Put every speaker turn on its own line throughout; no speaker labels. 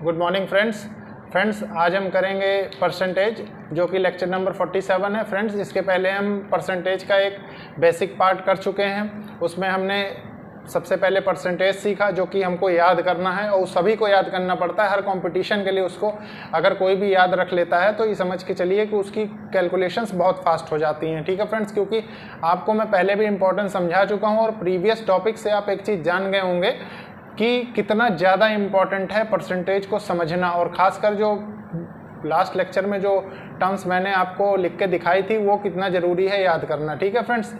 Good morning friends आज हम करेंगे परसेंटेज जो कि लेक्चर नंबर 47 है। फ्रेंड्स इसके पहले हम परसेंटेज का एक बेसिक पार्ट कर चुके हैं। उसमें हमने सबसे पहले परसेंटेज सीखा जो कि हमको याद करना है और सभी को याद करना पड़ता है हर कंपटीशन के लिए। उसको अगर कोई भी याद रख लेता है तो ये समझ के चलिए कि उसकी कैलकुलेशंस बहुत फास्ट हो जाती हैं। ठीक है फ्रेंड्स, क्योंकि आपको मैं पहले भी इंपॉर्टेंस समझा चुका हूँ और प्रीवियस टॉपिक से आप एक चीज़ जान गए होंगे कि कितना ज़्यादा इम्पॉर्टेंट है परसेंटेज को समझना। और ख़ासकर जो लास्ट लेक्चर में जो टर्म्स मैंने आपको लिख के दिखाई थी वो कितना ज़रूरी है याद करना। ठीक है फ्रेंड्स,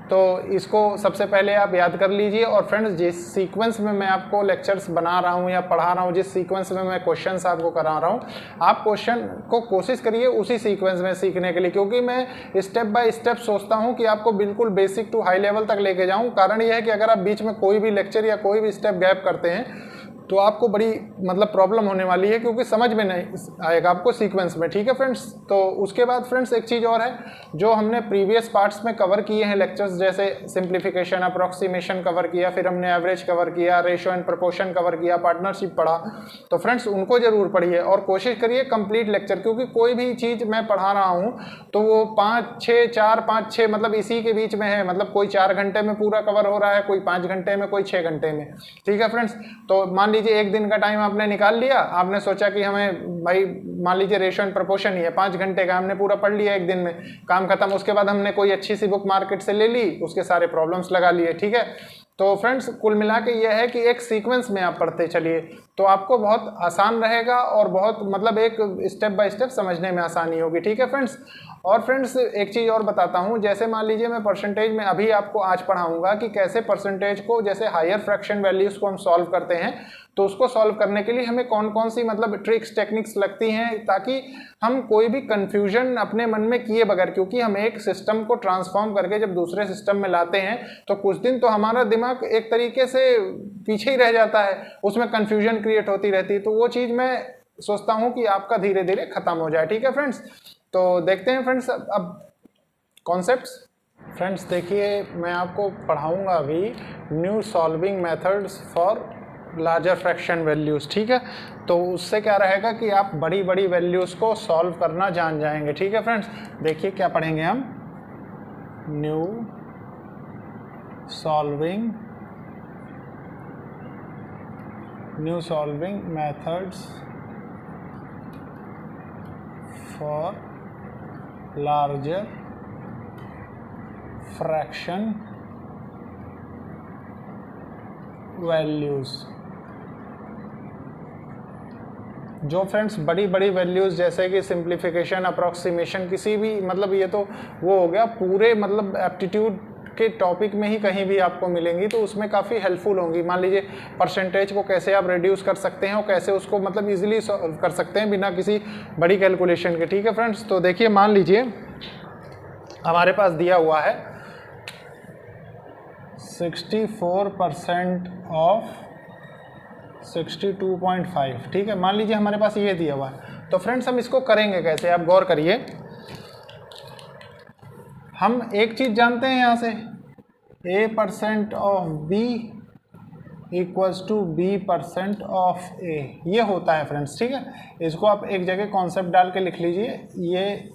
तो इसको सबसे पहले आप याद कर लीजिए। और फ्रेंड्स जिस सीक्वेंस में मैं आपको लेक्चर्स बना रहा हूँ या पढ़ा रहा हूँ, जिस सीक्वेंस में मैं क्वेश्चंस आपको करा रहा हूँ, आप क्वेश्चन को कोशिश करिए उसी सीक्वेंस में सीखने के लिए, क्योंकि मैं स्टेप बाय स्टेप सोचता हूँ कि आपको बिल्कुल बेसिक टू हाई लेवल तक लेके जाऊँ। कारण यह है कि अगर आप बीच में कोई भी लेक्चर या कोई भी स्टेप गैप करते हैं तो आपको बड़ी प्रॉब्लम होने वाली है, क्योंकि समझ में नहीं आएगा आपको सीक्वेंस में। ठीक है फ्रेंड्स, तो उसके बाद फ्रेंड्स एक चीज़ और है जो हमने प्रीवियस पार्ट्स में कवर किए हैं लेक्चर्स, जैसे सिंप्लीफिकेशन, अप्रॉक्सीमेशन कवर किया, फिर हमने एवरेज कवर किया, रेशियो एंड प्रोपोर्शन कवर किया, पार्टनरशिप पढ़ा। तो फ्रेंड्स उनको जरूर पढ़िए और कोशिश करिए कंप्लीट लेक्चर, क्योंकि कोई भी चीज़ मैं पढ़ा रहा हूँ तो वो 5-6 इसी के बीच में है। कोई 4 घंटे में पूरा कवर हो रहा है, कोई 5 घंटे में, कोई 6 घंटे में। ठीक है फ्रेंड्स, तो मान लीजिए एक दिन का टाइम आपने निकाल लिया, आपने सोचा कि हमें भाई मान लीजिए रेशियो एंड प्रोपोर्शन ही है 5 घंटे का, हमने पूरा पढ़ लिया एक दिन में, काम खत्म। उसके बाद हमने कोई अच्छी सी बुक मार्केट से ले ली, उसके सारे प्रॉब्लम्स लगा लिए। ठीक है, तो फ्रेंड्स कुल मिला के यह है कि एक सीक्वेंस में आप पढ़ते चलिए तो आपको बहुत आसान रहेगा और बहुत एक स्टेप बाय स्टेप समझने में आसानी होगी। ठीक है फ्रेंड्स, और फ्रेंड्स एक चीज़ और बताता हूँ, जैसे मान लीजिए मैं परसेंटेज में अभी आपको आज पढ़ाऊंगा कि कैसे परसेंटेज को, जैसे हायर फ्रैक्शन वैल्यूज़ को हम सॉल्व करते हैं, तो उसको सॉल्व करने के लिए हमें कौन कौन सी ट्रिक्स टेक्निक्स लगती हैं, ताकि हम कोई भी कंफ्यूजन अपने मन में किए बगैर, क्योंकि हम एक सिस्टम को ट्रांसफॉर्म करके जब दूसरे सिस्टम में लाते हैं तो कुछ दिन तो हमारा दिमाग एक तरीके से पीछे ही रह जाता है, उसमें कंफ्यूजन क्रिएट होती रहती है। तो वो चीज़ मैं सोचता हूँ कि आपका धीरे धीरे खत्म हो जाए। ठीक है फ्रेंड्स, तो देखते हैं फ्रेंड्स अब कॉन्सेप्ट्स। फ्रेंड्स देखिए मैं आपको पढ़ाऊंगा अभी new solving methods for larger fraction values. ठीक है, तो उससे क्या रहेगा कि आप बड़ी बड़ी वैल्यूज़ को सॉल्व करना जान जाएंगे। ठीक है फ्रेंड्स, देखिए क्या पढ़ेंगे हम, new solving methods for larger fraction values. जो फ्रेंड्स बड़ी बड़ी वैल्यूज़ जैसे कि सिंप्लीफिकेशन, अप्रॉक्सीमेशन, किसी भी ये तो वो हो गया पूरे एप्टीट्यूड के टॉपिक में ही कहीं भी आपको मिलेंगी, तो उसमें काफ़ी हेल्पफुल होंगी। मान लीजिए परसेंटेज को कैसे आप रिड्यूस कर सकते हैं और कैसे उसको इजीली सॉल्व कर सकते हैं बिना किसी बड़ी कैलकुलेशन के। ठीक है फ्रेंड्स, तो देखिए मान लीजिए हमारे पास दिया हुआ है 64% ऑफ 62.5। ठीक है, मान लीजिए हमारे पास ये दिया हुआ है। तो फ्रेंड्स हम इसको करेंगे कैसे, आप गौर करिए। हम एक चीज़ जानते हैं यहाँ से, A% of B equals to B% of A, ये होता है फ्रेंड्स। ठीक है, इसको आप एक जगह कॉन्सेप्ट डाल के लिख लीजिए। ये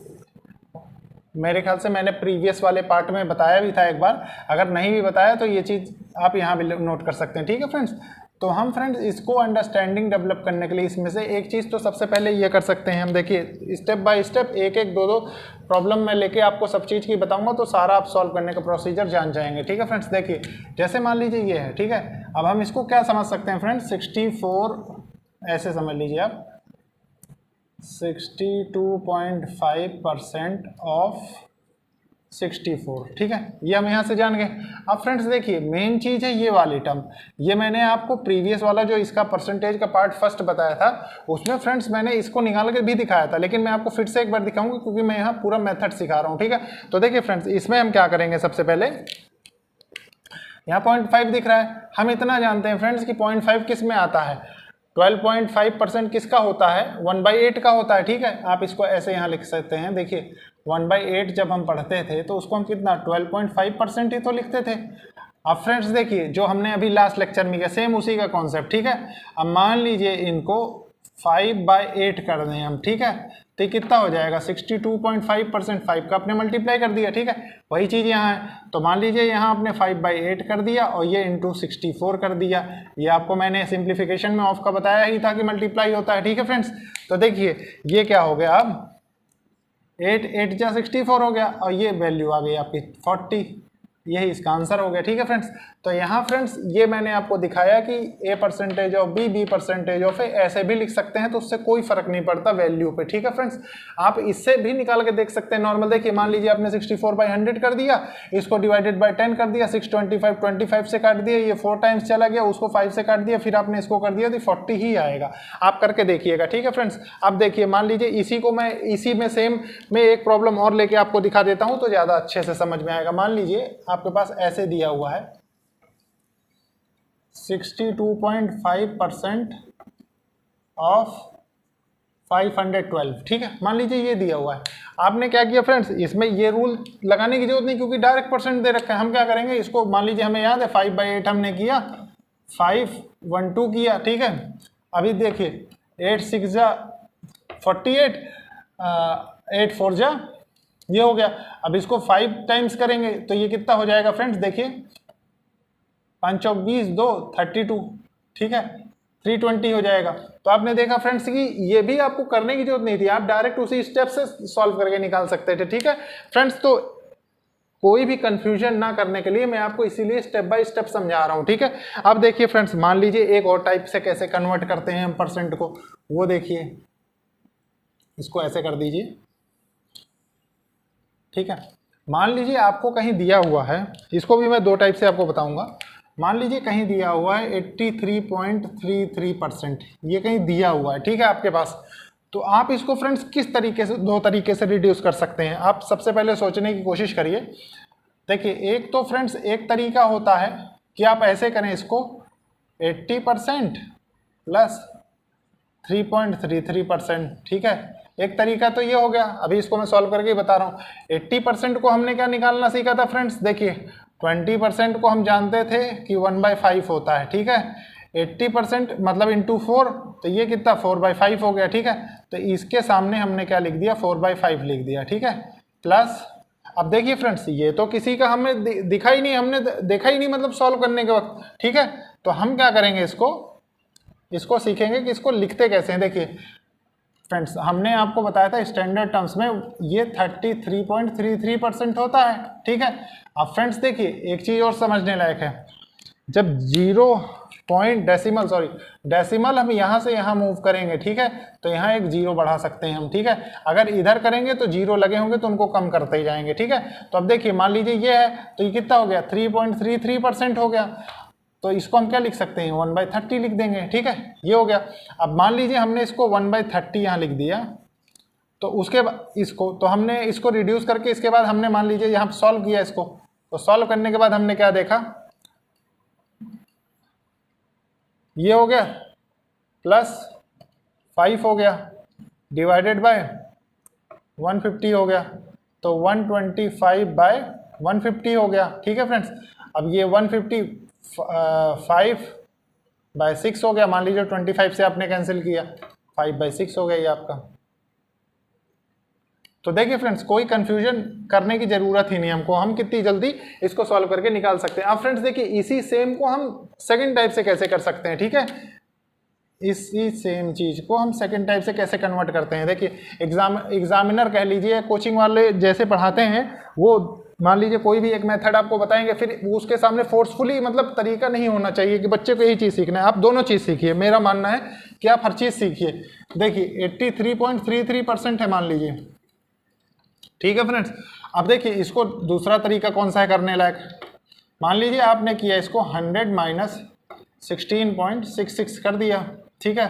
मेरे ख्याल से मैंने प्रीवियस वाले पार्ट में बताया भी था एक बार, अगर नहीं भी बताया तो ये चीज़ आप यहाँ भी नोट कर सकते हैं। ठीक है फ्रेंड्स, तो हम फ्रेंड्स इसको अंडरस्टैंडिंग डेवलप करने के लिए इसमें से एक चीज़ तो सबसे पहले ये कर सकते हैं हम। देखिए स्टेप बाय स्टेप एक एक दो प्रॉब्लम में लेके आपको सब चीज़ की बताऊंगा, तो सारा आप सॉल्व करने का प्रोसीजर जान जाएंगे। ठीक है फ्रेंड्स, देखिए जैसे मान लीजिए ये है। ठीक है, अब हम इसको क्या समझ सकते हैं फ्रेंड्स, 64 ऐसे समझ लीजिए आप, 62.5% ऑफ 64। ठीक है, ये हम यहाँ से जान गए। अब फ्रेंड्स देखिए मेन चीज़ है ये वाली टर्म, ये मैंने आपको प्रीवियस वाला जो इसका परसेंटेज का पार्ट फर्स्ट बताया था उसमें फ्रेंड्स मैंने इसको निकाल के भी दिखाया था, लेकिन मैं आपको फिर से एक बार दिखाऊंगा क्योंकि मैं यहाँ पूरा मेथड सिखा रहा हूँ। ठीक है, तो देखिए फ्रेंड्स इसमें हम क्या करेंगे, सबसे पहले यहाँ 0.5 दिख रहा है, हम इतना जानते हैं फ्रेंड्स कि 0.5 किस में आता है, 12.5% किसका होता है, 1/8 का होता है। ठीक है, आप इसको ऐसे यहाँ लिख सकते हैं। देखिए 1/8 जब हम पढ़ते थे तो उसको हम कितना 12.5% ही तो लिखते थे। अब फ्रेंड्स देखिए जो हमने अभी लास्ट लेक्चर में किया सेम उसी का कॉन्सेप्ट। ठीक है, अब मान लीजिए इनको 5/8 कर दें हम, ठीक है, तो कितना हो जाएगा 62.5%, 5 का आपने मल्टीप्लाई कर दिया, ठीक है। वही चीज़ यहाँ है, तो मान लीजिए यहाँ आपने 5/8 कर दिया और ये इंटू 64 कर दिया। ये आपको मैंने सिंप्लीफिकेशन में ऑफ का बताया ही था कि मल्टीप्लाई होता है, ठीक है फ्रेंड्स। तो देखिए ये क्या हो गया, अब 8 जा 64 हो गया और ये वैल्यू आ गई आपकी 40, यही इसका आंसर हो गया, ठीक है फ्रेंड्स। तो यहाँ फ्रेंड्स ये मैंने आपको दिखाया कि A% of B of A ऐसे भी लिख सकते हैं, तो उससे कोई फर्क नहीं पड़ता वैल्यू पे, ठीक है फ्रेंड्स। आप इससे भी निकाल के देख सकते हैं नॉर्मल। देखिए मान लीजिए आपने 64/100 कर दिया, इसको डिवाइडेड बाय 10 कर दिया, 625 25 से काट दिया, ये 4 टाइम्स चला गया, उसको 5 से काट दिया, फिर आपने इसको कर दिया तो 40 ही आएगा। आप करके देखिएगा, ठीक है फ्रेंड्स। अब देखिए मान लीजिए इसी को मैं इसी में सेम में एक प्रॉब्लम और लेके आपको दिखा देता हूँ तो ज़्यादा अच्छे से समझ में आएगा। मान लीजिए आपके पास ऐसे दिया हुआ है 62.5% ऑफ 512, ठीक है। मान लीजिए ये दिया हुआ है, आपने क्या किया फ्रेंड्स, इसमें ये रूल लगाने की जरूरत नहीं क्योंकि डायरेक्ट परसेंट दे रखा है। हम क्या करेंगे, इसको मान लीजिए हमें याद है 5/8 हमने किया, 512 किया, ठीक है। अभी देखिए 8 6 जा 48, 8 4 जा ये हो गया। अब इसको 5 टाइम्स करेंगे तो ये कितना हो जाएगा फ्रेंड्स, देखिए 5 चौक 20 2 32, ठीक है, 320 हो जाएगा। तो आपने देखा फ्रेंड्स कि ये भी आपको करने की जरूरत नहीं थी, आप डायरेक्ट उसी स्टेप से सॉल्व करके निकाल सकते थे, ठीक है फ्रेंड्स। तो कोई भी कंफ्यूजन ना करने के लिए मैं आपको इसीलिए स्टेप बाय स्टेप समझा रहा हूँ, ठीक है। अब देखिए फ्रेंड्स, मान लीजिए एक और टाइप से कैसे कन्वर्ट करते हैं हम परसेंट को, वो देखिए। इसको ऐसे कर दीजिए, ठीक है। मान लीजिए आपको कहीं दिया हुआ है, इसको भी मैं 2 टाइप से आपको बताऊंगा। मान लीजिए कहीं दिया हुआ है 83.33%, ये कहीं दिया हुआ है, ठीक है आपके पास। तो आप इसको फ्रेंड्स किस तरीके से, 2 तरीके से रिड्यूस कर सकते हैं। आप सबसे पहले सोचने की कोशिश करिए। देखिए एक तो फ्रेंड्स एक तरीका होता है कि आप ऐसे करें इसको 80% प्लस 3.33%, ठीक है। एक तरीका तो ये हो गया, अभी इसको मैं सॉल्व करके बता रहा हूँ। 80% को हमने क्या निकालना सीखा था फ्रेंड्स, देखिए 20% को हम जानते थे कि 1/5 होता है, ठीक है। 80% मतलब इंटू 4, तो ये कितना 4/5 हो गया, ठीक है। तो इसके सामने हमने क्या लिख दिया, 4/5 लिख दिया, ठीक है। प्लस अब देखिए फ्रेंड्स, ये तो किसी का हमें दिखा ही नहीं, हमने देखा ही नहीं मतलब सॉल्व करने के वक्त, ठीक है। तो हम क्या करेंगे, इसको सीखेंगे कि इसको लिखते कैसे हैं। देखिए फ्रेंड्स, हमने आपको बताया था स्टैंडर्ड टर्म्स में ये 33.33% होता है, ठीक है। अब फ्रेंड्स देखिए एक चीज़ और समझने लायक है, जब डेसिमल हम यहाँ से यहाँ मूव करेंगे, ठीक है, तो यहाँ एक 0 बढ़ा सकते हैं हम, ठीक है। अगर इधर करेंगे तो 0 लगे होंगे तो उनको कम करते ही जाएंगे, ठीक है। तो अब देखिए मान लीजिए ये है, तो ये कितना हो गया 3.33% हो गया। तो इसको हम क्या लिख सकते हैं, 1/30 लिख देंगे, ठीक है, ये हो गया। अब मान लीजिए हमने इसको 1/30 यहाँ लिख दिया, तो उसके बाद इसको तो हमने इसको रिड्यूस करके इसके बाद हमने मान लीजिए यहाँ सॉल्व किया इसको, तो सॉल्व करने के बाद हमने क्या देखा, ये हो गया प्लस 5 हो गया डिवाइडेड बाय 150 हो गया, तो 125/150 हो गया, ठीक है फ्रेंड्स। अब ये 155/6 हो गया, मान लीजिए 25 से आपने कैंसिल किया, 5/6 हो गया ये आपका। तो देखिए फ्रेंड्स, कोई कंफ्यूजन करने की जरूरत ही नहीं हमको, हम कितनी जल्दी इसको सॉल्व करके निकाल सकते हैं। अब फ्रेंड्स देखिए इसी सेम को हम सेकंड टाइप से कैसे कर सकते हैं, ठीक है। इसी सेम चीज को हम सेकंड टाइप से कैसे कन्वर्ट करते हैं। देखिए एग्जामिनर कह लीजिए, कोचिंग वाले जैसे पढ़ाते हैं, वो मान लीजिए कोई भी एक मेथड आपको बताएंगे, फिर उसके सामने फोर्सफुली मतलब तरीका नहीं होना चाहिए कि बच्चे को यही चीज़ सीखना है। आप दोनों चीज़ सीखिए, मेरा मानना है कि आप हर चीज़ सीखिए। देखिए 83.33% है मान लीजिए, ठीक है फ्रेंड्स। अब देखिए इसको दूसरा तरीका कौन सा है करने लायक, मान लीजिए आपने किया इसको 100 माइनस 16.66 कर दिया, ठीक है,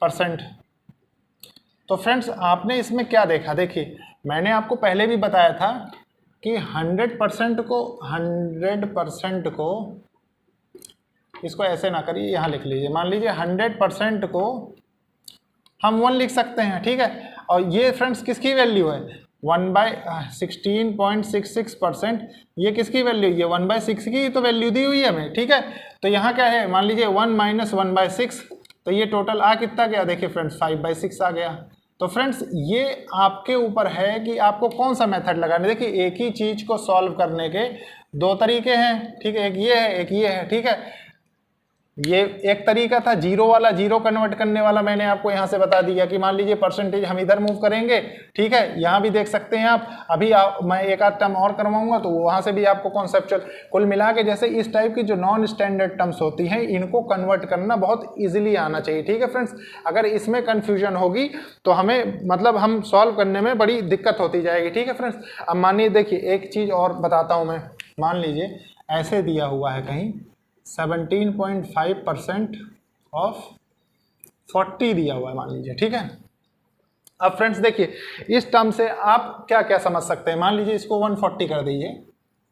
परसेंट। तो फ्रेंड्स आपने इसमें क्या देखा, देखिए मैंने आपको पहले भी बताया था कि 100% को इसको ऐसे ना करिए, यहाँ लिख लीजिए। मान लीजिए 100% को हम 1 लिख सकते हैं, ठीक है। और ये फ्रेंड्स किसकी वैल्यू है, 1/16.66%, ये किसकी वैल्यू, ये 1/6 की तो वैल्यू दी हुई है हमें, ठीक है। तो यहाँ क्या है, मान लीजिए 1 - 1/6, तो ये टोटल आ कितना गया, देखिए फ्रेंड्स 5/6 आ गया। तो फ्रेंड्स ये आपके ऊपर है कि आपको कौन सा मेथड लगाना है। देखिए एक ही चीज़ को सॉल्व करने के दो तरीके हैं, ठीक है, एक ये है एक ये है, ठीक है। ये एक तरीका था जीरो वाला, जीरो कन्वर्ट करने वाला, मैंने आपको यहाँ से बता दिया कि मान लीजिए परसेंटेज हम इधर मूव करेंगे, ठीक है, यहाँ भी देख सकते हैं आप। अभी मैं एक आध टर्म और करवाऊंगा तो वहाँ से भी आपको कॉन्सेप्चुअल, कुल मिला के जैसे इस टाइप की जो नॉन स्टैंडर्ड टर्म्स होती हैं इनको कन्वर्ट करना बहुत ईजिली आना चाहिए, ठीक है फ्रेंड्स। अगर इसमें कन्फ्यूजन होगी तो हमें मतलब हम सॉल्व करने में बड़ी दिक्कत होती जाएगी, ठीक है फ्रेंड्स। अब मानिए देखिए एक चीज़ और बताता हूँ मैं, मान लीजिए ऐसे दिया हुआ है कहीं 17.5% ऑफ 40 दिया हुआ है मान लीजिए, ठीक है। अब फ्रेंड्स देखिए इस टर्म से आप क्या क्या समझ सकते हैं। मान लीजिए इसको 140 कर दीजिए,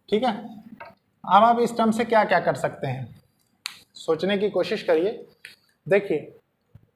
ठीक है। अब आप इस टर्म से क्या क्या कर सकते हैं, सोचने की कोशिश करिए। देखिए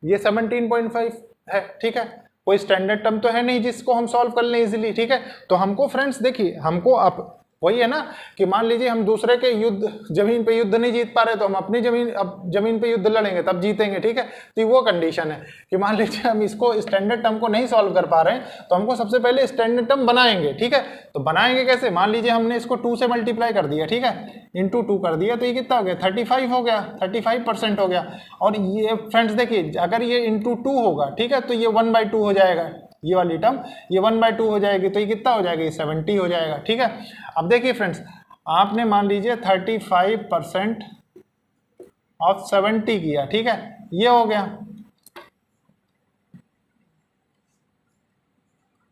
ये 17.5 है, ठीक है, कोई स्टैंडर्ड टर्म तो है नहीं जिसको हम सॉल्व कर लें इजीली, ठीक है। तो हमको फ्रेंड्स देखिए हमको अब वही है ना कि मान लीजिए हम दूसरे के युद्ध जमीन पे युद्ध नहीं जीत पा रहे तो हम अपनी जमीन पे युद्ध लड़ेंगे तब जीतेंगे, ठीक है। तो वो कंडीशन है कि मान लीजिए हम इसको स्टैंडर्ड टर्म को नहीं सॉल्व कर पा रहे हैं तो हमको सबसे पहले स्टैंडर्ड टर्म बनाएंगे, ठीक है। तो बनाएंगे कैसे, मान लीजिए हमने इसको 2 से मल्टीप्लाई कर दिया, ठीक है, इंटू 2 कर दिया तो ये कितना हो गया 35 हो गया, 35% हो गया। और ये फ्रेंड्स देखिए अगर ये इंटू 2 होगा, ठीक है, तो ये 1/2 हो जाएगा, ये वाली टर्म ये 1/2 हो जाएगी तो ये कितना हो जाएगा, ये 70 हो जाएगा, ठीक है। अब देखिए फ्रेंड्स आपने मान लीजिए 35% ऑफ 70 किया, ठीक है, ये हो गया,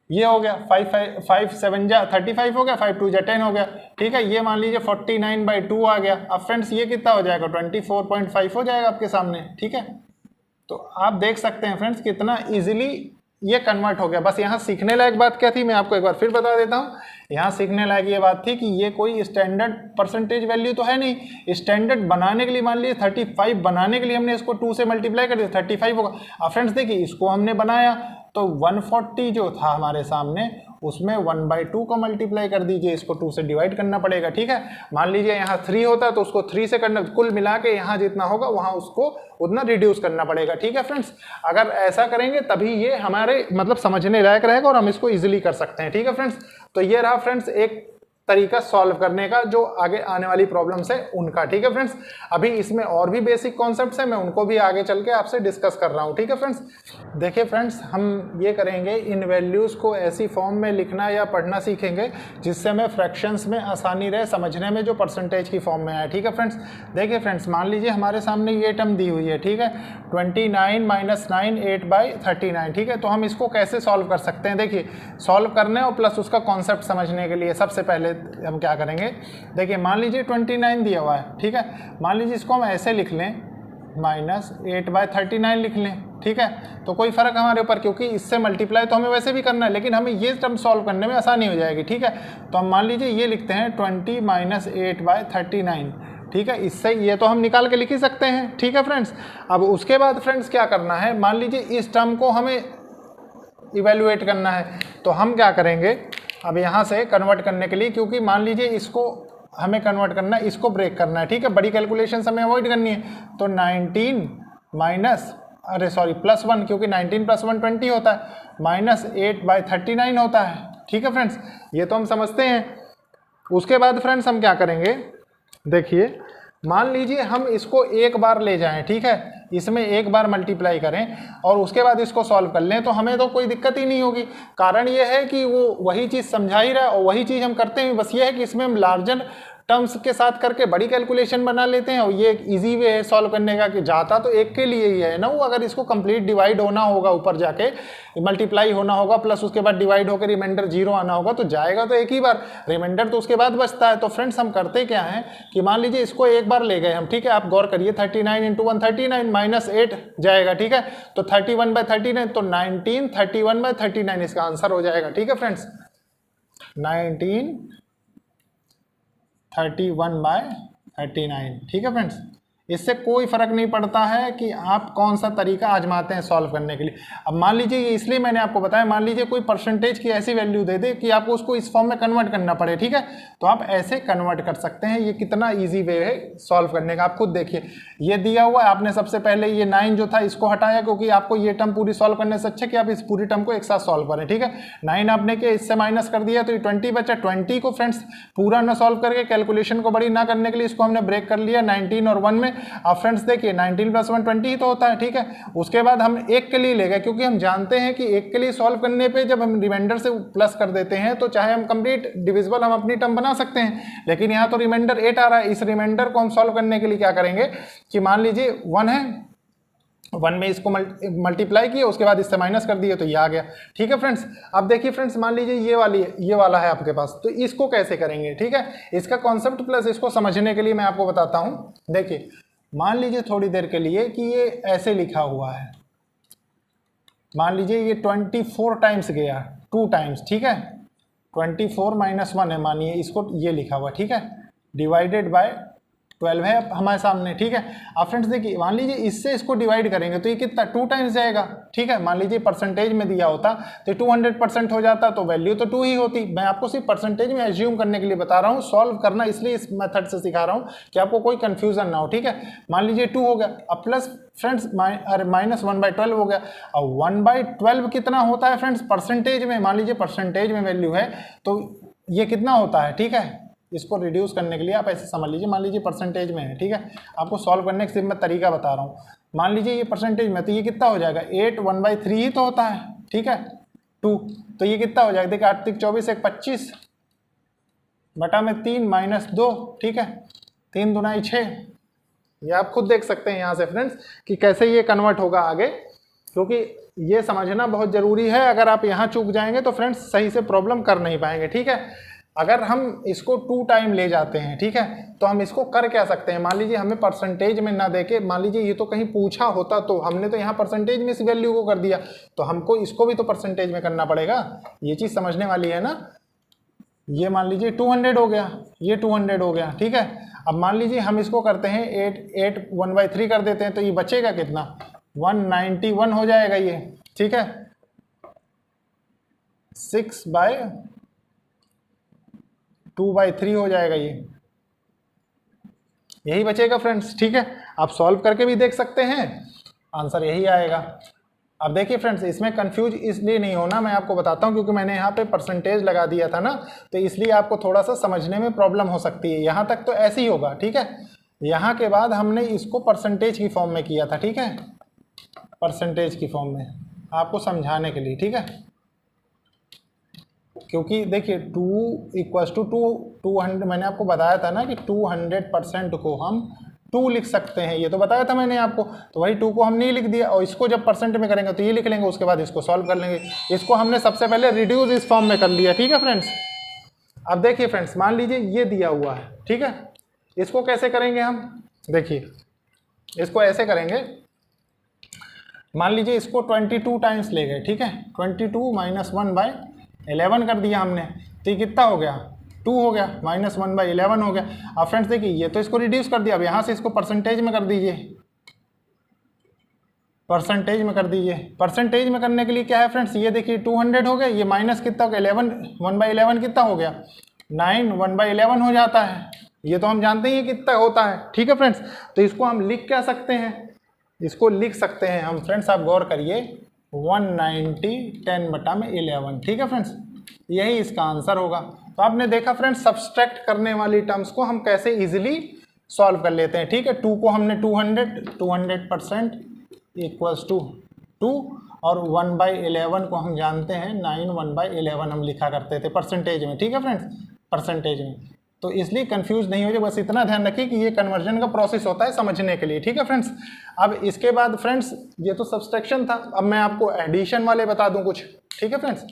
ये हो गया 5 7 जा 35 हो गया, 5 2 जा 10 हो गया, ठीक है। ये मान लीजिए 49/2 आ गया। अब फ्रेंड्स ये कितना हो जाएगा 24.5 हो जाएगा आपके सामने, ठीक है। तो आप देख सकते हैं फ्रेंड्स कितना इजीली ये कन्वर्ट हो गया। बस यहाँ सीखने लायक बात क्या थी मैं आपको एक बार फिर बता देता हूँ। यहाँ सीखने लायक ये बात थी कि ये कोई स्टैंडर्ड परसेंटेज वैल्यू तो है नहीं। स्टैंडर्ड बनाने के लिए मान लीजिए 35 बनाने के लिए हमने इसको 2 से मल्टीप्लाई कर दिया 35 होगा। अब फ्रेंड्स देखिए इसको हमने बनाया तो 140 जो था हमारे सामने उसमें 1/2 को मल्टीप्लाई कर दीजिए, इसको 2 से डिवाइड करना पड़ेगा, ठीक है। मान लीजिए यहाँ 3 होता तो उसको 3 से करना, कुल मिला के यहाँ जितना होगा वहाँ उसको उतना रिड्यूस करना पड़ेगा, ठीक है फ्रेंड्स। अगर ऐसा करेंगे तभी ये हमारे मतलब समझने लायक रहेगा और हम इसको इजीली कर सकते हैं, ठीक है फ्रेंड्स। तो ये रहा फ्रेंड्स एक तरीका सॉल्व करने का जो आगे आने वाली प्रॉब्लम्स है उनका, ठीक है फ्रेंड्स। अभी इसमें और भी बेसिक कॉन्सेप्ट्स हैं, मैं उनको भी आगे चल के आपसे डिस्कस कर रहा हूँ, ठीक है फ्रेंड्स। देखिए फ्रेंड्स हम ये करेंगे इन वैल्यूज़ को ऐसी फॉर्म में लिखना या पढ़ना सीखेंगे जिससे हमें फ्रैक्शंस में आसानी रहे समझने में, जो परसेंटेज की फॉर्म में आए, ठीक है फ्रेंड्स। देखिए फ्रेंड्स मान लीजिए हमारे सामने ये टर्म दी हुई है, ठीक है, 29 - 9 8/39, ठीक है। तो हम इसको कैसे सॉल्व कर सकते हैं, देखिए सॉल्व करने और प्लस उसका कॉन्सेप्ट समझने के लिए सबसे पहले हम क्या करेंगे। देखिए मान लीजिए 29 दिया हुआ है, ठीक है, मान लीजिए इसको हम ऐसे लिख लें -8/39 लिख लें, ठीक है। तो कोई फ़र्क हमारे ऊपर, क्योंकि इससे मल्टीप्लाई तो हमें वैसे भी करना है लेकिन हमें ये टर्म सॉल्व करने में आसानी हो जाएगी, ठीक है। तो हम मान लीजिए ये लिखते हैं 20 - 8/39, ठीक है। इससे ये तो हम निकाल के लिख ही सकते हैं, ठीक है फ्रेंड्स। अब उसके बाद फ्रेंड्स क्या करना है, मान लीजिए इस टर्म को हमें इवेल्युएट करना है तो हम क्या करेंगे अब यहाँ से कन्वर्ट करने के लिए, क्योंकि मान लीजिए इसको हमें कन्वर्ट करना है, इसको ब्रेक करना है, ठीक है, बड़ी कैलकुलेशन हमें अवॉइड करनी है। तो 19 +1, क्योंकि 19 + 1 20 होता है, -8/39 होता है, ठीक है फ्रेंड्स, ये तो हम समझते हैं। उसके बाद फ्रेंड्स हम क्या करेंगे, देखिए मान लीजिए हम इसको एक बार ले जाएं, ठीक है, इसमें एक बार मल्टीप्लाई करें और उसके बाद इसको सॉल्व कर लें तो हमें तो कोई दिक्कत ही नहीं होगी। कारण ये है कि वो वही चीज़ समझा ही रहा है और वही चीज़ हम करते हैं, बस ये है कि इसमें हम लार्जर टर्म्स के साथ करके बड़ी कैलकुलेशन बना लेते हैं और ये एक ईजी वे है सॉल्व करने का कि जाता तो एक के लिए ही है ना, वो अगर इसको कंप्लीट डिवाइड होना होगा, ऊपर जाके मल्टीप्लाई होना होगा प्लस उसके बाद डिवाइड होकर रिमाइंडर 0 आना होगा, तो जाएगा तो एक ही बार, रिमाइंडर तो उसके बाद बचता है। तो फ्रेंड्स हम करते क्या हैं कि मान लीजिए इसको एक बार ले गए हम, ठीक है, आप गौर करिए 39 × 1 39 -8 जाएगा, ठीक है, तो 31/39, तो 19 31/39 इसका आंसर हो जाएगा, ठीक है फ्रेंड्स, 19 31/39, ठीक है फ्रेंड्स, इससे कोई फर्क नहीं पड़ता है कि आप कौन सा तरीका आजमाते हैं सॉल्व करने के लिए। अब मान लीजिए, इसलिए मैंने आपको बताया, मान लीजिए कोई परसेंटेज की ऐसी वैल्यू दे दे कि आपको उसको इस फॉर्म में कन्वर्ट करना पड़े, ठीक है, तो आप ऐसे कन्वर्ट कर सकते हैं। ये कितना ईजी वे है सॉल्व करने का, आप खुद देखिए। ये दिया हुआ है, आपने सबसे पहले ये 9 जो था इसको हटाया, क्योंकि आपको ये टर्म पूरी सॉल्व करने से अच्छा कि आप इस पूरी टर्म को एक साथ सॉल्व करें, ठीक है। 9 आपने किया, इससे माइनस कर दिया तो ये 20 बचा। 20 को फ्रेंड्स पूरा ना सॉल्व करके, कैलकुलेशन को बड़ी ना करने के लिए इसको हमने ब्रेक कर लिया 19 और 1 में। अब फ्रेंड्स देखिए 19 + 1 20 ही तो होता है, ठीक है। उसके बाद हम एक के लिए ले गए, क्योंकि हम जानते हैं कि एक के लिए सॉल्व करने पे जब हम रिमाइंडर से प्लस कर देते हैं तो चाहे हम कंप्लीट डिविजिबल हम अपनी टर्म बना सकते हैं, लेकिन यहाँ तो रिमाइंडर 8 आ रहा है। इस रिमाइंडर को हम सॉल्व करने के लिए क्या करेंगे कि मान लीजिए 1 है, 1 में इसको मल्टीप्लाई किया, उसके बाद इससे माइनस कर दिए तो ये आ गया, ठीक है फ्रेंड्स। अब देखिए फ्रेंड्स, मान लीजिए ये वाला है आपके पास, तो इसको कैसे करेंगे, ठीक है। इसका कॉन्सेप्ट प्लस इसको समझने के लिए मैं आपको बताता हूँ। देखिए मान लीजिए थोड़ी देर के लिए कि ये ऐसे लिखा हुआ है, मान लीजिए ये 24 टाइम्स गया, 2 टाइम्स, ठीक है। 24 - 1 है, मानिए इसको ये लिखा हुआ, ठीक है, डिवाइडेड बाय 12 है हमारे सामने, ठीक है। अब फ्रेंड्स देखिए, मान लीजिए इससे इसको डिवाइड करेंगे तो ये कितना 2 टाइम्स जाएगा, ठीक है। मान लीजिए परसेंटेज में दिया होता तो 200% हो जाता, तो वैल्यू तो 2 ही होती। मैं आपको सिर्फ परसेंटेज में एज्यूम करने के लिए बता रहा हूँ, सॉल्व करना इसलिए इस मेथड से सिखा रहा हूँ कि आपको कोई कंफ्यूजन ना हो, ठीक है। मान लीजिए 2 हो गया, अब प्लस फ्रेंड्स -1/12 हो गया। अब 1/12 कितना होता है फ्रेंड्स परसेंटेज में, मान लीजिए परसेंटेज में वैल्यू है तो ये कितना होता है, ठीक है। इसको रिड्यूस करने के लिए आप ऐसे समझ लीजिए, मान लीजिए परसेंटेज में है, ठीक है। आपको सॉल्व करने का सिर्फ मैं तरीका बता रहा हूँ। मान लीजिए ये परसेंटेज में, तो ये कितना हो जाएगा 8 1/3 ही तो होता है, ठीक है, 2, तो ये कितना हो जाएगा, देखिए 8 × 24 = 25 बटा में 3 - 2, ठीक है, 3 दूना 6। ये आप खुद देख सकते हैं यहाँ से फ्रेंड्स कि कैसे ये कन्वर्ट होगा आगे, क्योंकि ये समझना बहुत ज़रूरी है। अगर आप यहाँ चूक जाएंगे तो फ्रेंड्स सही से प्रॉब्लम कर नहीं पाएंगे, ठीक है। अगर हम इसको 2 टाइम ले जाते हैं, ठीक है, तो हम इसको कर क्या सकते हैं, मान लीजिए हमें परसेंटेज में ना देके, मान लीजिए ये तो कहीं पूछा होता तो हमने तो यहाँ परसेंटेज में इस वैल्यू को कर दिया, तो हमको इसको भी तो परसेंटेज में करना पड़ेगा। ये चीज़ समझने वाली है ना। ये मान लीजिए 200 हो गया, ये 200 हो गया, ठीक है। अब मान लीजिए हम इसको करते हैं 8 1/3 कर देते हैं, तो ये बचेगा कितना 191 हो जाएगा ये, ठीक है। 6/2/3 हो जाएगा ये, यही बचेगा फ्रेंड्स, ठीक है। आप सॉल्व करके भी देख सकते हैं, आंसर यही आएगा। अब देखिए फ्रेंड्स, इसमें कंफ्यूज इसलिए नहीं होना, मैं आपको बताता हूँ, क्योंकि मैंने यहाँ पे परसेंटेज लगा दिया था ना, तो इसलिए आपको थोड़ा सा समझने में प्रॉब्लम हो सकती है। यहाँ तक तो ऐसे ही होगा, ठीक है। यहाँ के बाद हमने इसको परसेंटेज की फॉर्म में किया था, ठीक है, परसेंटेज की फॉर्म में आपको समझाने के लिए, ठीक है। क्योंकि देखिए 2 = 200, मैंने आपको बताया था ना कि 200% को हम 2 लिख सकते हैं, ये तो बताया था मैंने आपको। तो वही 2 को हम नहीं लिख दिया, और इसको जब परसेंट में करेंगे तो ये लिख लेंगे, उसके बाद इसको सॉल्व कर लेंगे। इसको हमने सबसे पहले रिड्यूस इस फॉर्म में कर लिया, ठीक है फ्रेंड्स। अब देखिए फ्रेंड्स, मान लीजिए ये दिया हुआ है, ठीक है, इसको कैसे करेंगे हम, देखिए इसको ऐसे करेंगे। मान लीजिए इसको 22 टाइम्स ले गए, ठीक है, 22 - 1/11 कर दिया हमने, तो ये कितना हो गया 2 हो गया, -1/11 हो गया। अब फ्रेंड्स देखिए ये तो इसको रिड्यूस कर दिया, अब यहाँ से इसको परसेंटेज में कर दीजिए, परसेंटेज में कर दीजिए। परसेंटेज में करने के लिए क्या है फ्रेंड्स, ये देखिए 200 हो गया, ये माइनस कितना हो गया 11 1/11 कितना हो गया 9 1/11 हो जाता है। ये तो हम जानते ही कितना होता है, ठीक है फ्रेंड्स। तो इसको हम लिख क्या सकते हैं, इसको लिख सकते हैं हम फ्रेंड्स, आप गौर करिए 190 10/11, ठीक है फ्रेंड्स, यही इसका आंसर होगा। तो आपने देखा फ्रेंड्स, सब्सट्रैक्ट करने वाली टर्म्स को हम कैसे इजीली सॉल्व कर लेते हैं, ठीक है। 2 को हमने 200% = 2, और 1/11 को हम जानते हैं 9 1/11 हम लिखा करते थे परसेंटेज में, ठीक है फ्रेंड्स, परसेंटेज में। तो इसलिए कंफ्यूज नहीं हो जाए, बस इतना ध्यान रखिए कि ये कन्वर्जन का प्रोसेस होता है समझने के लिए, ठीक है फ्रेंड्स। अब इसके बाद फ्रेंड्स, ये तो सब्सट्रैक्शन था, अब मैं आपको एडिशन वाले बता दूं कुछ, ठीक है फ्रेंड्स।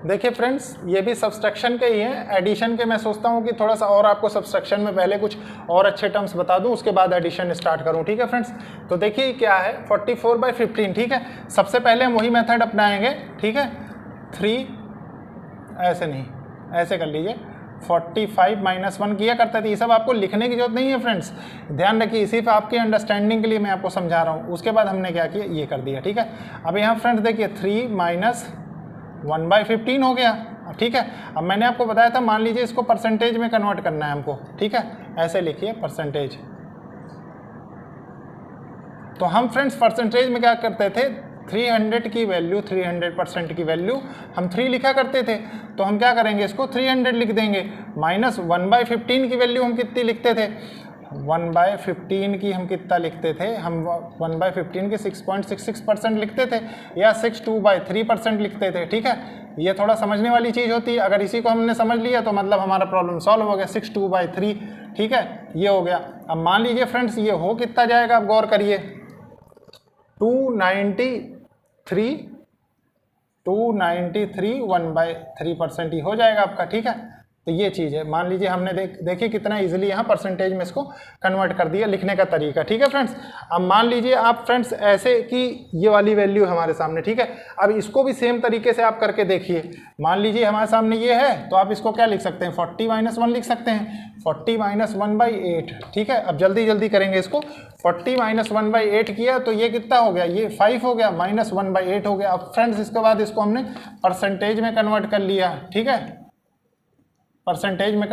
देखिए फ्रेंड्स, ये भी सब्सट्रैक्शन के ही हैं। एडिशन के मैं सोचता हूँ कि थोड़ा सा और आपको सब्सट्रैक्शन में पहले कुछ और अच्छे टर्म्स बता दूँ, उसके बाद एडिशन स्टार्ट करूँ, ठीक है फ्रेंड्स। तो देखिए क्या है 44/15, ठीक है। सबसे पहले हम वही मेथड अपनाएंगे, ठीक है, 3 ऐसे नहीं, ऐसे कर लीजिए 45 माइनस 1 किया करते थे। ये सब आपको लिखने की जरूरत नहीं है फ्रेंड्स, ध्यान रखिए, सिर्फ आपकी अंडरस्टैंडिंग के लिए मैं आपको समझा रहा हूँ। उसके बाद हमने क्या किया, ये कर दिया, ठीक है। अब यहाँ फ्रेंड्स देखिए 3 माइनस 1/15 हो गया, ठीक है। अब मैंने आपको बताया था, मान लीजिए इसको परसेंटेज में कन्वर्ट करना है हमको, ठीक है, ऐसे लिखिए परसेंटेज। तो हम फ्रेंड्स परसेंटेज में क्या करते थे, 300 की वैल्यू, 300% की वैल्यू हम 3 लिखा करते थे, तो हम क्या करेंगे, इसको 300 लिख देंगे। माइनस 1/15 की वैल्यू हम कितनी लिखते थे, 1/15 की हम कितना लिखते थे, हम 1/15 की 6.66% लिखते थे, या 62/3% लिखते थे, ठीक है। ये थोड़ा समझने वाली चीज़ होती है, अगर इसी को हमने समझ लिया तो मतलब हमारा प्रॉब्लम सॉल्व हो गया, 62/3, ठीक है, ये हो गया। अब मान लीजिए फ्रेंड्स ये हो कितना जाएगा, आप गौर करिए, 293 1/3% ही हो जाएगा आपका, ठीक है। तो ये चीज़ है, मान लीजिए हमने देखिए कितना इजीली यहाँ परसेंटेज में इसको कन्वर्ट कर दिया, लिखने का तरीका, ठीक है फ्रेंड्स। अब मान लीजिए आप फ्रेंड्स ऐसे कि ये वाली वैल्यू हमारे सामने, ठीक है। अब इसको भी सेम तरीके से आप करके देखिए, मान लीजिए हमारे सामने ये है, तो आप इसको क्या लिख सकते हैं, 40 माइनस 1 लिख सकते हैं, 40 माइनस 1/8, ठीक है। अब जल्दी जल्दी करेंगे इसको, 40 माइनस 1/8 किया तो ये कितना हो गया, ये 5 हो गया, माइनस 1/8 हो गया। अब फ्रेंड्स इसके बाद इसको हमने परसेंटेज में कन्वर्ट कर लिया, ठीक है। परसेंटेज में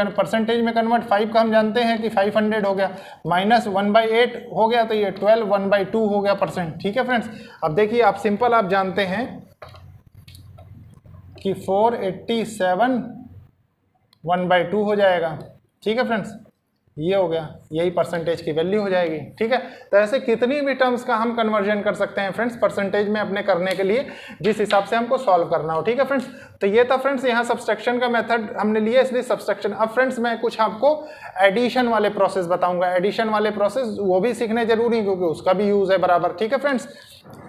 कन्वर्ट 5 का हम जानते हैं कि 500 हो गया, माइनस 1/8 हो गया, तो ये 12 1/2 हो गया %, ठीक है फ्रेंड्स। अब देखिए आप सिंपल आप जानते हैं कि 487 1/2 हो जाएगा, ठीक है फ्रेंड्स, ये हो गया, यही परसेंटेज की वैल्यू हो जाएगी, ठीक है। तो ऐसे कितनी भी टर्म्स का हम कन्वर्जन कर सकते हैं फ्रेंड्स परसेंटेज में अपने करने के लिए, जिस हिसाब से हमको सॉल्व करना हो, ठीक है फ्रेंड्स। तो ये था फ्रेंड्स यहाँ सब्सट्रैक्शन का मेथड हमने लिया, इसलिए सब्सट्रैक्शन। अब फ्रेंड्स मैं कुछ आपको एडिशन वाले प्रोसेस बताऊंगा, एडिशन वाले प्रोसेस वो भी सीखने जरूरी है क्योंकि उसका भी यूज है बराबर, ठीक है फ्रेंड्स।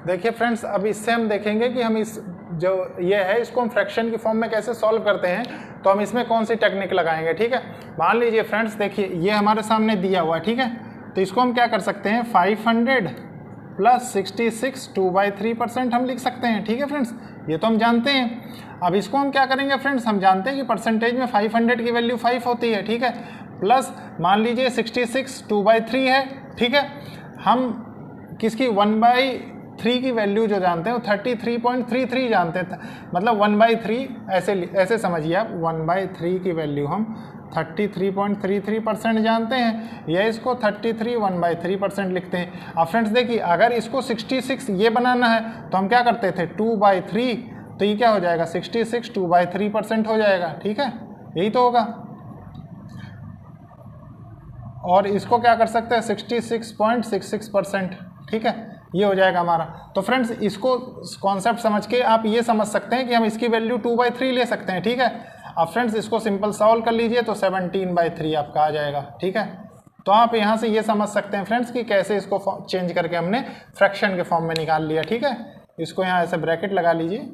देखिए फ्रेंड्स अब इससे हम देखेंगे कि हम इस जो ये है इसको हम फ्रैक्शन की फॉर्म में कैसे सॉल्व करते हैं, तो हम इसमें कौन सी टेक्निक लगाएंगे, ठीक है। मान लीजिए फ्रेंड्स देखिए ये हमारे सामने दिया हुआ है, ठीक है। तो इसको हम क्या कर सकते हैं, 500 प्लस 66 2/3% हम लिख सकते हैं, ठीक है फ्रेंड्स, ये तो हम जानते हैं। अब इसको हम क्या करेंगे फ्रेंड्स, हम जानते हैं कि परसेंटेज में 500 की वैल्यू 5 होती है, ठीक है, प्लस मान लीजिए 66 2/3 है, ठीक है। हम किसकी 1/3 की वैल्यू जो जानते हैं वो 33.33 जानते हैं, मतलब 1/3 ऐसे समझिए आप, 1/3 की वैल्यू हम 33.33% जानते हैं, या इसको 33 1/3% लिखते हैं। अब फ्रेंड्स देखिए अगर इसको 66 ये बनाना है तो हम क्या करते थे 2/3, तो ये क्या हो जाएगा 66 2/3% हो जाएगा, ठीक है, यही तो होगा। और इसको क्या कर सकते हैं 66.66%, ठीक है, ये हो जाएगा हमारा। तो फ्रेंड्स इसको कॉन्सेप्ट समझ के आप ये समझ सकते हैं कि हम इसकी वैल्यू 2/3 ले सकते हैं, ठीक है। अब फ्रेंड्स इसको सिंपल सॉल्व कर लीजिए तो 17/3 आपका आ जाएगा, ठीक है। तो आप यहाँ से ये समझ सकते हैं फ्रेंड्स कि कैसे इसको चेंज करके हमने फ्रैक्शन के फॉर्म में निकाल लिया, ठीक है। इसको यहाँ ऐसे ब्रैकेट लगा लीजिए।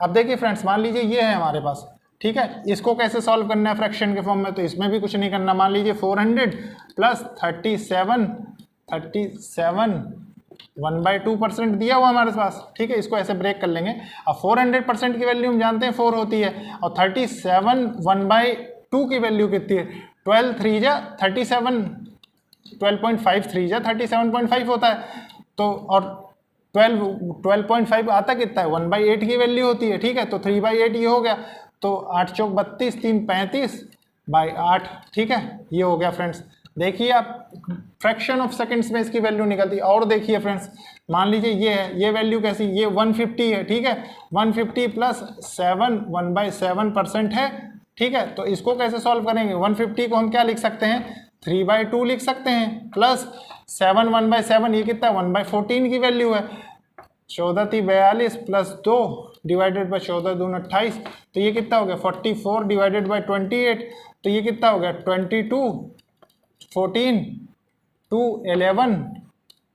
अब देखिए फ्रेंड्स मान लीजिए ये है हमारे पास, ठीक है, इसको कैसे सॉल्व करना है फ्रैक्शन के फॉर्म में, तो इसमें भी कुछ नहीं करना। मान लीजिए 400 प्लस 37 1/2% दिया हुआ हमारे पास, ठीक है, इसको ऐसे ब्रेक कर लेंगे। अब 400% की वैल्यू हम जानते हैं 4 होती है, और 37 1/2 की वैल्यू कितनी है, 12 3 जा 37, 12.5 3 जा 37.5 होता है, तो और 12.5 आता कितना है 1/8 की वैल्यू होती है, ठीक है, तो 3/8 ये हो गया, तो 8 चौक 32 3 35/8, ठीक है, ये हो गया फ्रेंड्स। देखिए आप फ्रैक्शन ऑफ सेकंड्स में इसकी वैल्यू निकलती है। और देखिए फ्रेंड्स मान लीजिए ये है, ये वैल्यू कैसी, ये 150 है, ठीक है, 150 प्लस 7 1/7% है, ठीक है। तो इसको कैसे सॉल्व करेंगे, 150 को हम क्या लिख सकते हैं 3/2 लिख सकते हैं, प्लस 7 1/7 ये कितना 1/14 की वैल्यू है, 14 3 42 प्लस 2 डिवाइडेड बाई 14 दून 28, तो ये कितना हो गया 44 डिवाइडेड बाई 28, तो ये कितना हो गया 22 14 2 11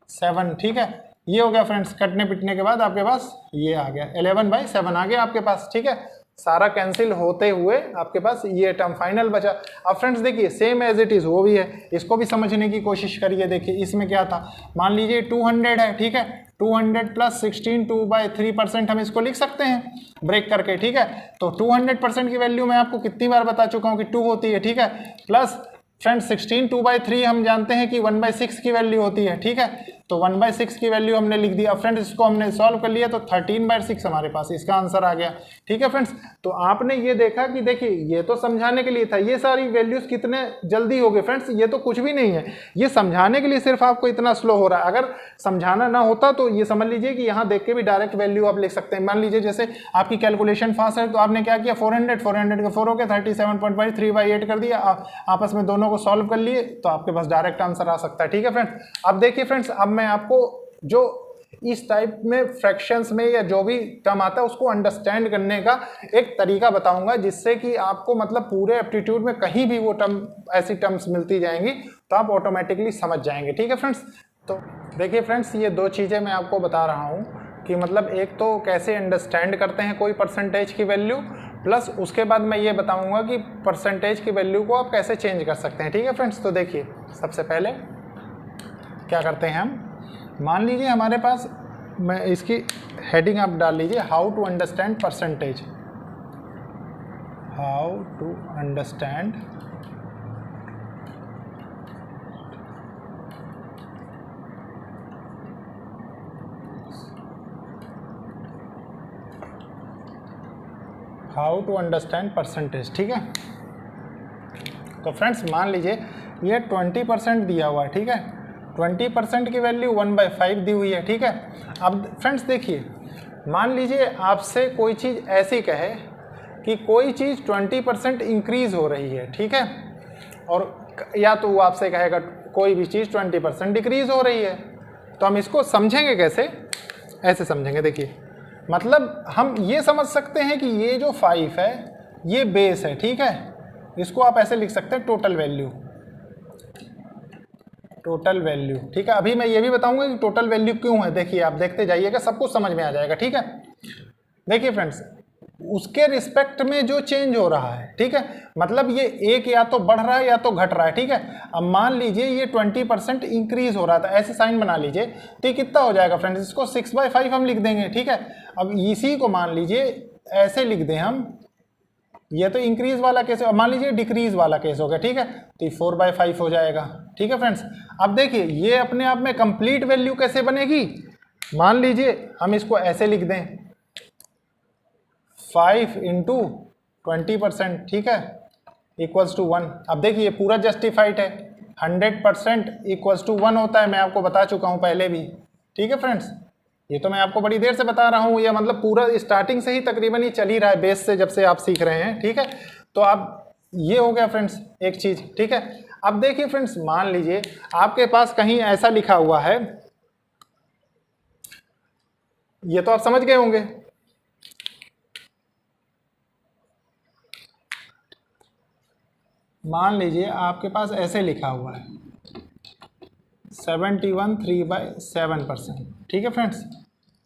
7, ठीक है, ये हो गया फ्रेंड्स। कटने पिटने के बाद आपके पास ये आ गया 11/7 आ गया आपके पास, ठीक है, सारा कैंसिल होते हुए आपके पास ये टर्म फाइनल बचा। अब फ्रेंड्स देखिए सेम एज इट इज वो भी है, इसको भी समझने की कोशिश करिए। देखिए इसमें क्या था, मान लीजिए 200 है, ठीक है, 200 प्लस 16 2/3% हम इसको लिख सकते हैं ब्रेक करके, ठीक है। तो 200% की वैल्यू मैं आपको कितनी बार बता चुका हूँ कि 2 होती है, ठीक है। प्लस फ्रेंड्स 16 2/3 हम जानते हैं कि 1/6 की वैल्यू होती है, ठीक है। तो 1/6 की वैल्यू हमने लिख दिया। फ्रेंड्स इसको हमने सॉल्व कर लिया तो 13/6 हमारे पास इसका आंसर आ गया, ठीक है फ्रेंड्स। तो आपने ये देखा कि देखिए ये तो समझाने के लिए था, ये सारी वैल्यूज कितने जल्दी हो गए फ्रेंड्स, ये तो कुछ भी नहीं है, ये समझाने के लिए सिर्फ आपको इतना स्लो हो रहा है। अगर समझाना ना होता तो ये समझ लीजिए कि यहाँ देख के भी डायरेक्ट वैल्यू आप लिख सकते हैं। मान लीजिए जैसे आपकी कैलकुलेशन फास्ट है तो आपने क्या किया, 400 का 4 हो गया, 37.5 3/8 कर दिया, आपस में दोनों को सॉल्व कर लिए तो आपके पास डायरेक्ट आंसर आ सकता है, ठीक है फ्रेंड्स। अब देखिए फ्रेंड्स, अब मैं आपको जो इस टाइप में फ्रैक्शंस में या जो भी टर्म आता है उसको अंडरस्टैंड करने का एक तरीका बताऊंगा, जिससे कि आपको मतलब पूरे एप्टीट्यूड में कहीं भी वो टर्म ऐसी टर्म्स मिलती जाएंगी तो आप ऑटोमेटिकली समझ जाएंगे, ठीक है फ्रेंड्स। तो देखिए फ्रेंड्स, ये दो चीज़ें मैं आपको बता रहा हूँ कि मतलब एक तो कैसे अंडरस्टैंड करते हैं कोई परसेंटेज की वैल्यू, प्लस उसके बाद मैं ये बताऊंगा कि परसेंटेज की वैल्यू को आप कैसे चेंज कर सकते हैं, ठीक है फ्रेंड्स। तो देखिए सबसे पहले क्या करते हैं हम, मान लीजिए हमारे पास, मैं इसकी हेडिंग आप डाल लीजिए, how to understand percentage, how to understand percentage, ठीक है। तो फ्रेंड्स मान लीजिए ये 20% दिया हुआ है, ठीक है। 20% की वैल्यू 1/5 दी हुई है, ठीक है। अब फ्रेंड्स देखिए, मान लीजिए आपसे कोई चीज़ ऐसी कहे कि कोई चीज़ 20% इंक्रीज हो रही है, ठीक है, और या तो वो आपसे कहेगा कोई भी चीज़ 20% डिक्रीज हो रही है। तो हम इसको समझेंगे कैसे, ऐसे समझेंगे। देखिए मतलब हम ये समझ सकते हैं कि ये जो 5 है ये बेस है, ठीक है। इसको आप ऐसे लिख सकते हैं टोटल वैल्यू, ठीक है। अभी मैं ये भी बताऊंगा कि टोटल वैल्यू क्यों है, देखिए आप देखते जाइएगा, सब कुछ समझ में आ जाएगा, ठीक है। देखिए फ्रेंड्स, उसके रिस्पेक्ट में जो चेंज हो रहा है, ठीक है, मतलब ये एक या तो बढ़ रहा है या तो घट रहा है, ठीक है। अब मान लीजिए ये 20% इंक्रीज हो रहा था, ऐसे साइन बना लीजिए, तो ये कितना हो जाएगा फ्रेंड्स, इसको 6/5 हम लिख देंगे, ठीक है। अब इसी को मान लीजिए ऐसे लिख दें हम, ये तो इंक्रीज वाला केस है, मान लीजिए डिक्रीज वाला केस हो गया, ठीक है, तो ये 4/5 हो जाएगा, ठीक है फ्रेंड्स। अब देखिए ये अपने आप में कंप्लीट वैल्यू कैसे बनेगी, मान लीजिए हम इसको ऐसे लिख दें 5 × 20%, ठीक है, इक्वल्स टू 1। अब देखिए ये पूरा जस्टिफाइड है, 100% इक्वल्स टू 1 होता है, मैं आपको बता चुका हूँ पहले भी, ठीक है फ्रेंड्स। ये तो मैं आपको बड़ी देर से बता रहा हूँ, ये मतलब पूरा स्टार्टिंग से ही तकरीबन ये चल ही रहा है, बेस से जब से आप सीख रहे हैं, ठीक है। तो अब ये हो गया फ्रेंड्स एक चीज़, ठीक है। अब देखिए फ्रेंड्स, मान लीजिए आपके पास कहीं ऐसा लिखा हुआ है, ये तो आप समझ गए होंगे, मान लीजिए आपके पास ऐसे लिखा हुआ है 71 3/7%, ठीक है फ्रेंड्स,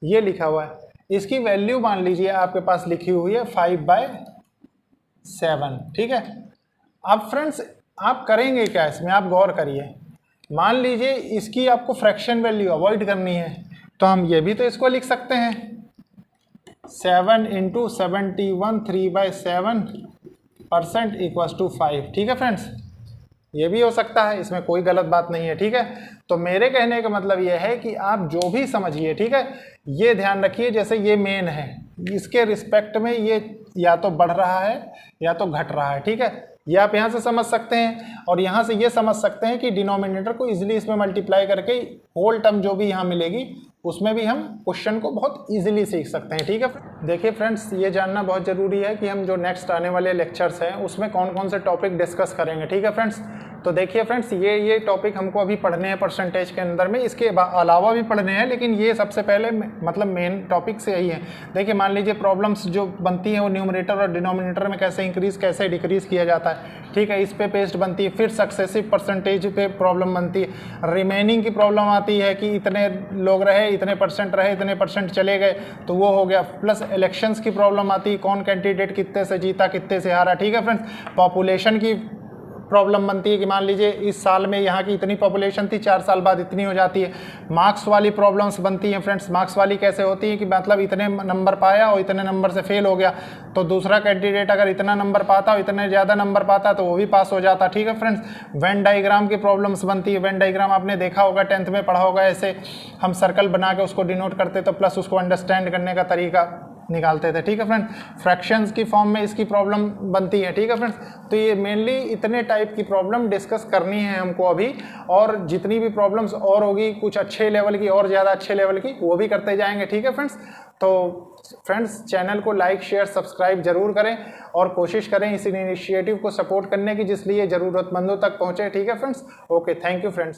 ये लिखा हुआ है। इसकी वैल्यू मान लीजिए आपके पास लिखी हुई है 5/7, ठीक है। अब फ्रेंड्स आप करेंगे क्या इसमें, आप गौर करिए, मान लीजिए इसकी आपको फ्रैक्शन वैल्यू अवॉइड करनी है, तो हम ये भी तो इसको लिख सकते हैं 7 × 71 3/7% इक्वल्स टू 5, ठीक है फ्रेंड्स। ये भी हो सकता है, इसमें कोई गलत बात नहीं है, ठीक है। तो मेरे कहने का मतलब ये है कि आप जो भी समझिए, ठीक है, ये ध्यान रखिए, जैसे ये मेन है, इसके रिस्पेक्ट में ये या तो बढ़ रहा है या तो घट रहा है, ठीक है। ये आप यहाँ से समझ सकते हैं, और यहाँ से ये समझ सकते हैं कि डिनोमिनेटर को इजीली इसमें मल्टीप्लाई करके होल टर्म जो भी यहाँ मिलेगी उसमें भी हम क्वेश्चन को बहुत इजीली सीख सकते हैं, ठीक है। देखिए फ्रेंड्स, ये जानना बहुत ज़रूरी है कि हम जो नेक्स्ट आने वाले लेक्चर्स हैं उसमें कौन कौन से टॉपिक डिस्कस करेंगे, ठीक है फ्रेंड्स। तो देखिए फ्रेंड्स, ये टॉपिक हमको अभी पढ़ने हैं परसेंटेज के अंदर में, इसके अलावा भी पढ़ने हैं, लेकिन ये सबसे पहले मतलब मेन टॉपिक से यही है। देखिए मान लीजिए प्रॉब्लम्स जो बनती हैं वो न्यूमरेटर और डिनोमिनेटर में कैसे इंक्रीज़ कैसे डिक्रीज़ किया जाता है, ठीक है, इस पे पेस्ट बनती है। फिर सक्सेसिव परसेंटेज पे प्रॉब्लम बनती है, रिमेनिंग की प्रॉब्लम आती है कि इतने लोग रहे, इतने परसेंट रहे, इतने परसेंट चले गए, तो वो हो गया। प्लस इलेक्शंस की प्रॉब्लम आती है, कौन कैंडिडेट कितने से जीता कितने से हारा, ठीक है फ्रेंड्स। पॉपुलेशन की प्रॉब्लम बनती है कि मान लीजिए इस साल में यहाँ की इतनी पॉपुलेशन थी, 4 साल बाद इतनी हो जाती है। मार्क्स वाली प्रॉब्लम्स बनती हैं फ्रेंड्स। मार्क्स वाली कैसे होती है कि मतलब इतने नंबर पाया और इतने नंबर से फेल हो गया, तो दूसरा कैंडिडेट अगर इतना नंबर पाता और इतने ज़्यादा नंबर पाता तो वो भी पास हो जाता। ठीक है फ्रेंड्स। वेन डाइग्राम की प्रॉब्लम्स बनती है। वेन डाइग्राम आपने देखा होगा, 10th में पढ़ा होगा, ऐसे हम सर्कल बना के उसको डिनोट करते तो प्लस उसको अंडरस्टैंड करने का तरीका निकालते थे। ठीक है फ्रेंड्स। फ्रैक्शंस की फॉर्म में इसकी प्रॉब्लम बनती है। ठीक है फ्रेंड्स। तो ये मेनली इतने टाइप की प्रॉब्लम डिस्कस करनी है हमको अभी, और जितनी भी प्रॉब्लम्स और होगी कुछ अच्छे लेवल की और ज़्यादा अच्छे लेवल की वो भी करते जाएंगे। ठीक है फ्रेंड्स। तो फ्रेंड्स चैनल को लाइक शेयर सब्सक्राइब जरूर करें और कोशिश करें इस इनिशिएटिव को सपोर्ट करने की जिसलिए ज़रूरतमंदों तक पहुँचे। ठीक है friends. Okay, thank you friends.